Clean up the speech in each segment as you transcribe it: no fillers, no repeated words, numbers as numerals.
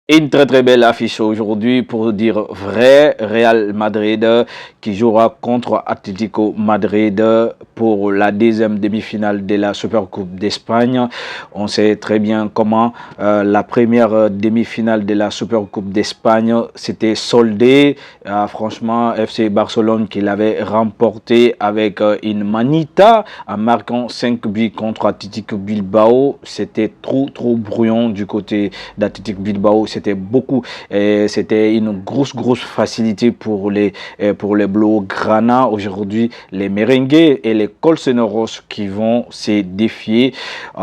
Une très belle affiche aujourd'hui pour dire vrai. Real Madrid qui jouera contre Atlético Madrid pour la deuxième demi-finale de la Supercoupe d'Espagne. On sait très bien comment la première demi-finale de la Supercoupe d'Espagne s'était soldée. Franchement, FC Barcelone qui l'avait remporté avec une manita en marquant 5 buts contre Atlético Bilbao. C'était trop brouillon du côté d'Atlético Bilbao. C'était beaucoup, c'était une grosse facilité pour les Blaugrana. Aujourd'hui, les Merengues et les Colchoneros qui vont se défier,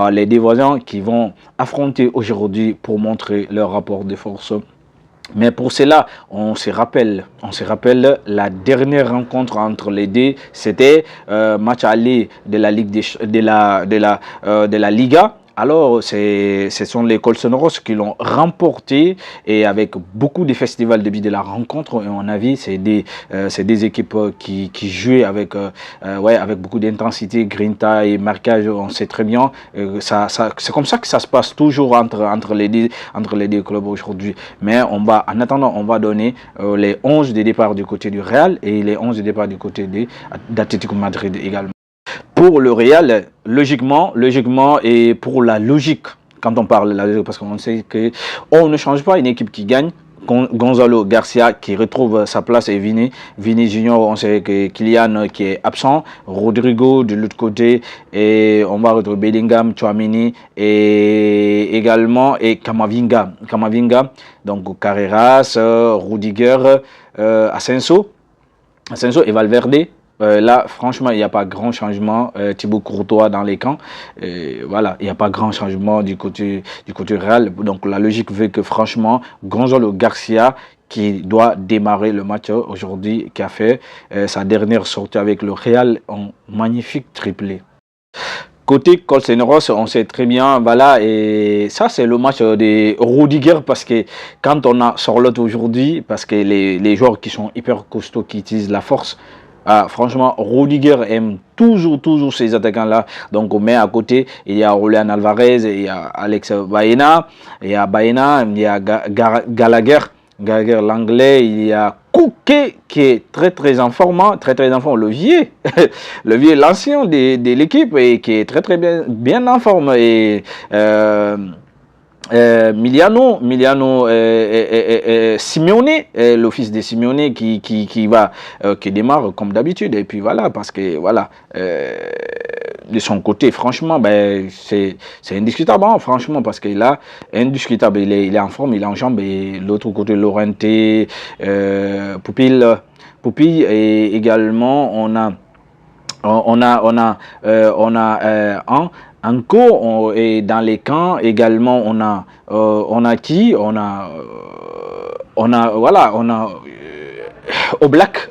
les deux voisins qui vont affronter aujourd'hui pour montrer leur rapport de force. Mais pour cela, on se rappelle la dernière rencontre entre les deux, c'était match aller de la Ligue de la Liga. Alors, ce sont les Colchoneros qui l'ont remporté et avec beaucoup de festivals depuis de la rencontre. Et on a vu, c'est des équipes qui jouaient avec, avec beaucoup d'intensité, grinta et marquage. On sait très bien. C'est comme ça que ça se passe toujours entre les deux clubs aujourd'hui. Mais en attendant, on va donner les 11 de départ du côté du Real et les 11 de départ du côté d'Atlético Madrid également. Pour le Real, logiquement, et pour la logique, quand on parle de la logique, parce qu'on sait qu'on ne change pas une équipe qui gagne. Gonzalo Garcia qui retrouve sa place et Vini Junior, on sait que Kylian qui est absent, Rodrigo de l'autre côté et on va retrouver Bellingham, Tchouaméni et également Camavinga, donc Carreras, Rudiger, Asensio et Valverde. Là, franchement, il n'y a pas grand changement. Thibaut Courtois dans les camps. Voilà, il n'y a pas grand changement du côté Real. Donc, la logique veut que, franchement, Gonzalo Garcia, qui doit démarrer le match aujourd'hui, qui a fait sa dernière sortie avec le Real en magnifique triplé. Côté Colchoneros, on sait très bien, voilà, et ça c'est le match de Rudiger parce que quand on a Sorlotte aujourd'hui, parce que les joueurs qui sont hyper costauds, qui utilisent la force, franchement, Rudiger aime toujours ces attaquants-là. Donc, on met à côté, il y a Julian Alvarez, il y a Alex Baena, il y a Gallagher, l'anglais, il y a Kouké qui est très en forme, le vieux, l'ancien de l'équipe et qui est très bien en forme. Et Miliano Simeone, le fils de Simeone qui démarre comme d'habitude. Et puis voilà, parce que voilà, de son côté, franchement, ben, c'est indiscutable, hein, franchement, parce qu'il a indiscutable, il est en forme, il est en jambe. Et l'autre côté, Lorente, Pupille, et également on a encore, et dans les camps également, on a qui Oblak,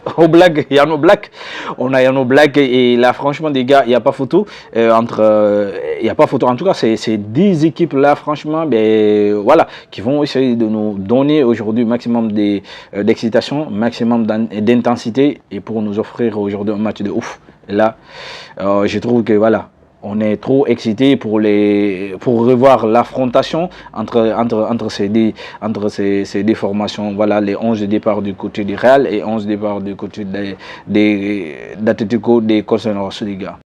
Yann Oblak, on a Yann Oblak et là franchement des gars, il n'y a pas photo il y a pas photo, en tout cas c'est des équipes là franchement, ben voilà, qui vont essayer de nous donner aujourd'hui maximum d'excitation, maximum d'intensité et pour nous offrir aujourd'hui un match de ouf. Et là je trouve que voilà, on est trop excité pour revoir l'affrontation entre ces deux formations. Voilà les 11 de départ du côté du Real et 11 de départ du côté d'Atlético de Colchoneros, les gars.